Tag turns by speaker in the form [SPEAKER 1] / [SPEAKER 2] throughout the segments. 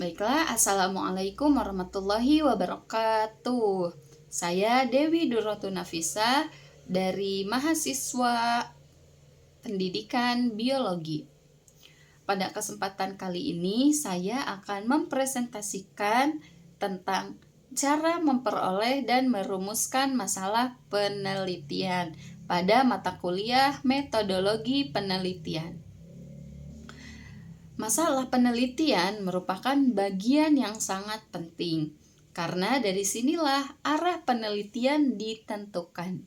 [SPEAKER 1] Baiklah, Assalamualaikum warahmatullahi wabarakatuh. Saya Dewi Durratu Nafisa dari mahasiswa pendidikan biologi. Pada kesempatan kali ini saya akan mempresentasikan tentang cara memperoleh dan merumuskan masalah penelitian pada mata kuliah metodologi penelitian. Masalah penelitian merupakan bagian yang sangat penting, karena dari sinilah arah penelitian ditentukan.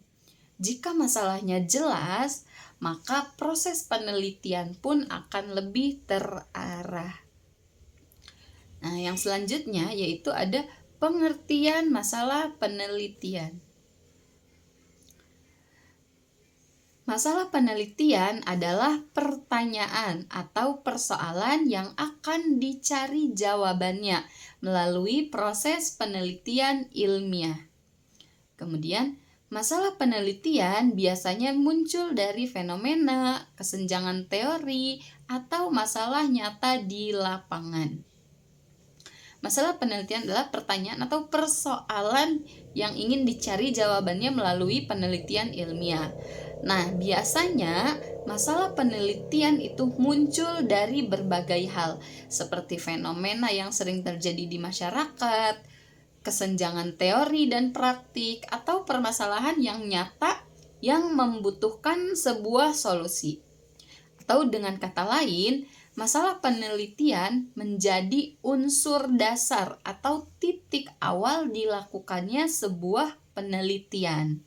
[SPEAKER 1] Jika masalahnya jelas, maka proses penelitian pun akan lebih terarah. Nah, yang selanjutnya yaitu ada pengertian masalah penelitian. Masalah penelitian adalah pertanyaan atau persoalan yang akan dicari jawabannya melalui proses penelitian ilmiah. Kemudian, masalah penelitian biasanya muncul dari fenomena, kesenjangan teori, atau masalah nyata di lapangan. Masalah penelitian adalah pertanyaan atau persoalan yang ingin dicari jawabannya melalui penelitian ilmiah. Nah, biasanya masalah penelitian itu muncul dari berbagai hal, seperti fenomena yang sering terjadi di masyarakat, kesenjangan teori dan praktik, atau permasalahan yang nyata yang membutuhkan sebuah solusi. Atau dengan kata lain, masalah penelitian menjadi unsur dasar atau titik awal dilakukannya sebuah penelitian.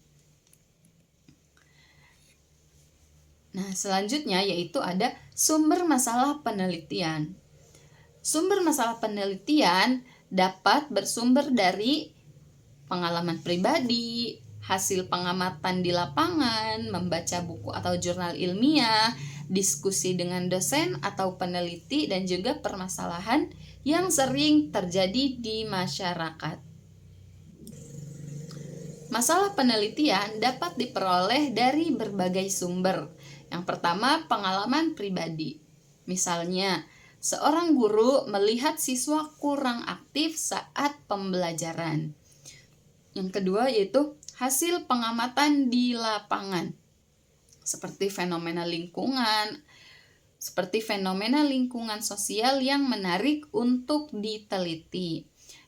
[SPEAKER 1] Nah, selanjutnya yaitu ada sumber masalah penelitian. Sumber masalah penelitian dapat bersumber dari pengalaman pribadi, hasil pengamatan di lapangan, membaca buku atau jurnal ilmiah, diskusi dengan dosen atau peneliti, dan juga permasalahan yang sering terjadi di masyarakat. Masalah penelitian dapat diperoleh dari berbagai sumber. Yang pertama, pengalaman pribadi. Misalnya, seorang guru melihat siswa kurang aktif saat pembelajaran. Yang kedua yaitu hasil pengamatan di lapangan, seperti fenomena lingkungan sosial yang menarik untuk diteliti.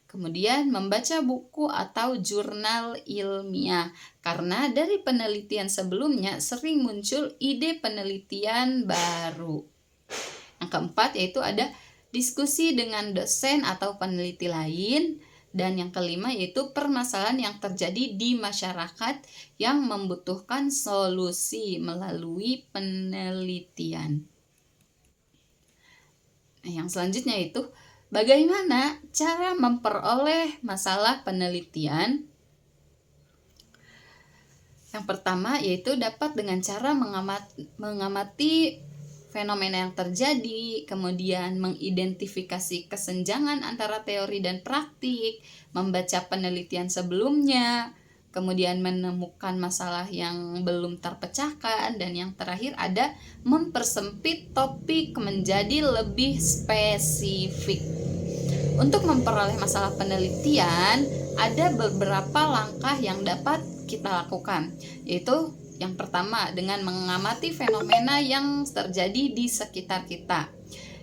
[SPEAKER 1] Kemudian membaca buku atau jurnal ilmiah, karena dari penelitian sebelumnya sering muncul ide penelitian baru. Yang keempat yaitu ada diskusi dengan dosen atau peneliti lain. Dan yang kelima yaitu permasalahan yang terjadi di masyarakat yang membutuhkan solusi melalui penelitian. Nah, yang selanjutnya itu bagaimana cara memperoleh masalah penelitian? Yang pertama yaitu dapat dengan cara mengamati fenomena yang terjadi, kemudian mengidentifikasi kesenjangan antara teori dan praktik, membaca penelitian sebelumnya, kemudian menemukan masalah yang belum terpecahkan, dan yang terakhir ada mempersempit topik menjadi lebih spesifik. Untuk memperoleh masalah penelitian, ada beberapa langkah yang dapat kita lakukan, yaitu yang pertama dengan mengamati fenomena yang terjadi di sekitar kita.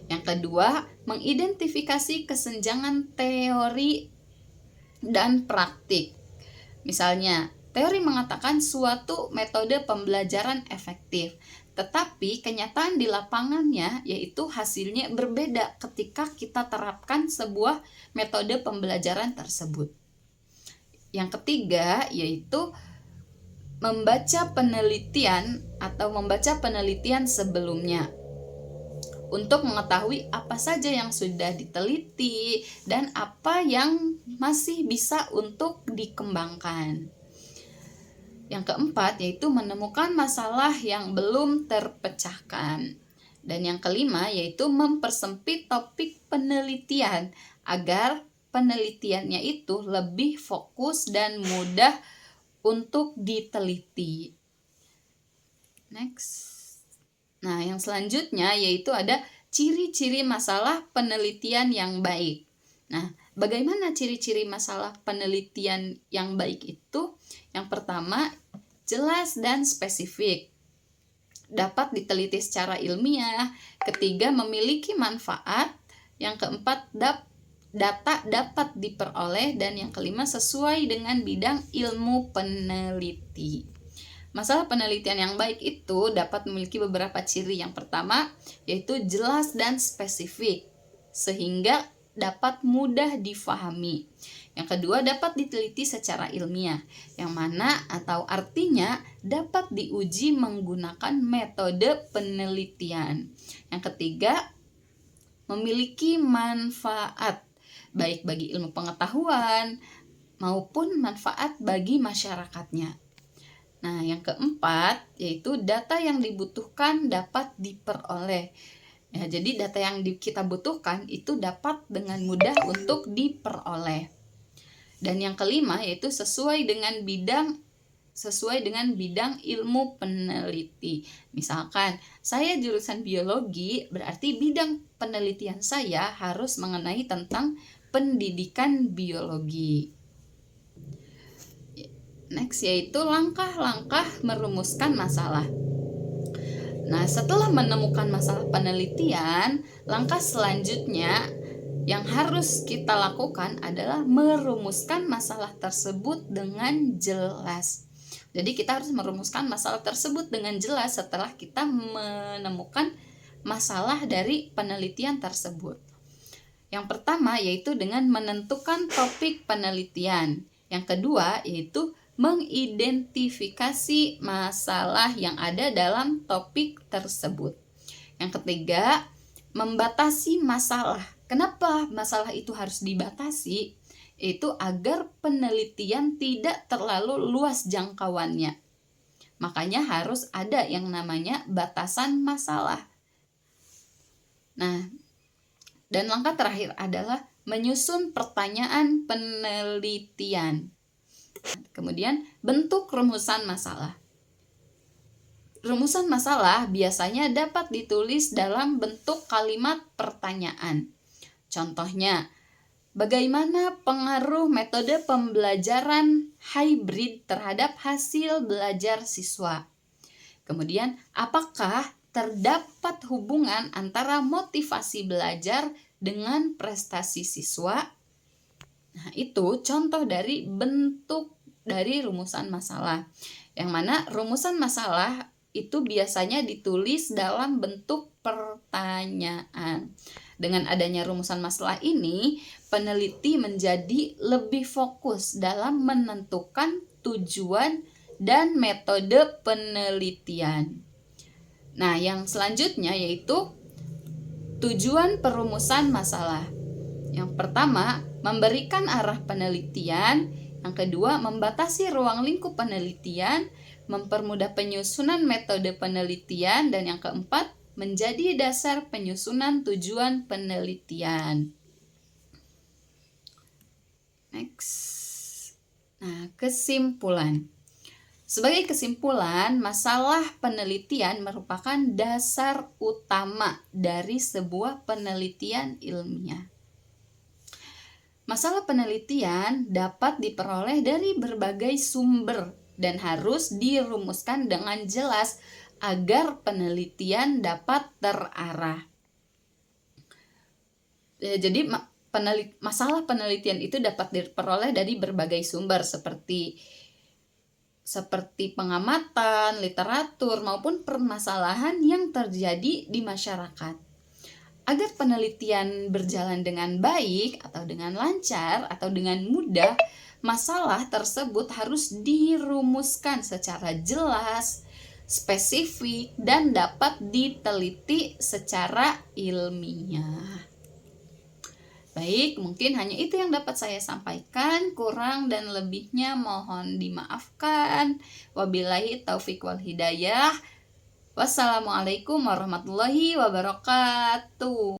[SPEAKER 1] Yang kedua, mengidentifikasi kesenjangan teori dan praktik. Misalnya, teori mengatakan suatu metode pembelajaran efektif, tetapi kenyataan di lapangannya yaitu hasilnya berbeda ketika kita terapkan sebuah metode pembelajaran tersebut. Yang ketiga yaitu membaca penelitian sebelumnya untuk mengetahui apa saja yang sudah diteliti dan apa yang masih bisa untuk dikembangkan. Yang keempat yaitu menemukan masalah yang belum terpecahkan. Dan yang kelima yaitu mempersempit topik penelitian agar penelitiannya itu lebih fokus dan mudah untuk diteliti. Next. Nah, yang selanjutnya yaitu ada ciri-ciri masalah penelitian yang baik. Nah, bagaimana ciri-ciri masalah penelitian yang baik itu? Yang pertama, jelas dan spesifik, dapat diteliti secara ilmiah. Ketiga, memiliki manfaat. Yang keempat, data dapat diperoleh. Dan yang kelima, sesuai dengan bidang ilmu peneliti. Masalah penelitian yang baik itu dapat memiliki beberapa ciri. Yang pertama, yaitu jelas dan spesifik, sehingga dapat mudah difahami. Yang kedua, dapat diteliti secara ilmiah, yang mana atau artinya dapat diuji menggunakan metode penelitian. Yang ketiga, memiliki manfaat, baik bagi ilmu pengetahuan maupun manfaat bagi masyarakatnya. Nah, yang keempat, yaitu data yang dibutuhkan dapat diperoleh. Ya, jadi data yang kita butuhkan itu dapat dengan mudah untuk diperoleh. Dan yang kelima, yaitu sesuai dengan bidang ilmu peneliti. Misalkan, saya jurusan biologi, berarti bidang penelitian saya harus mengenai tentang pendidikan biologi. Next, yaitu langkah-langkah merumuskan masalah. Nah, setelah menemukan masalah penelitian, langkah selanjutnya yang harus kita lakukan adalah merumuskan masalah tersebut dengan jelas. Jadi kita harus merumuskan masalah tersebut dengan jelas setelah kita menemukan masalah dari penelitian tersebut. Yang pertama yaitu dengan menentukan topik penelitian. Yang kedua yaitu mengidentifikasi masalah yang ada dalam topik tersebut. Yang ketiga, membatasi masalah. Kenapa masalah itu harus dibatasi? Itu agar penelitian tidak terlalu luas jangkauannya. Makanya harus ada yang namanya batasan masalah. Nah, dan langkah terakhir adalah menyusun pertanyaan penelitian. Kemudian bentuk rumusan masalah. Rumusan masalah biasanya dapat ditulis dalam bentuk kalimat pertanyaan. Contohnya, bagaimana pengaruh metode pembelajaran hybrid terhadap hasil belajar siswa? Kemudian, apakah terdapat hubungan antara motivasi belajar dengan prestasi siswa? Nah, itu contoh dari bentuk dari rumusan masalah. Yang mana rumusan masalah itu biasanya ditulis dalam bentuk pertanyaan. Dengan adanya rumusan masalah ini, peneliti menjadi lebih fokus dalam menentukan tujuan dan metode penelitian. Nah, yang selanjutnya yaitu tujuan perumusan masalah. Yang pertama, memberikan arah penelitian. Yang kedua, membatasi ruang lingkup penelitian, mempermudah penyusunan metode penelitian, dan yang keempat, menjadi dasar penyusunan tujuan penelitian. Next. Nah, kesimpulan. Sebagai kesimpulan, masalah penelitian merupakan dasar utama dari sebuah penelitian ilmiah. Masalah penelitian dapat diperoleh dari berbagai sumber dan harus dirumuskan dengan jelas agar penelitian dapat terarah. Jadi masalah penelitian itu dapat diperoleh dari berbagai sumber seperti pengamatan, literatur, maupun permasalahan yang terjadi di masyarakat. Agar penelitian berjalan dengan baik atau dengan lancar atau dengan mudah, masalah tersebut harus dirumuskan secara jelas, spesifik, dan dapat diteliti secara ilmiah. Baik, mungkin hanya itu yang dapat saya sampaikan. Kurang dan lebihnya mohon dimaafkan. Wabillahi taufiq wal hidayah. Wassalamualaikum warahmatullahi wabarakatuh.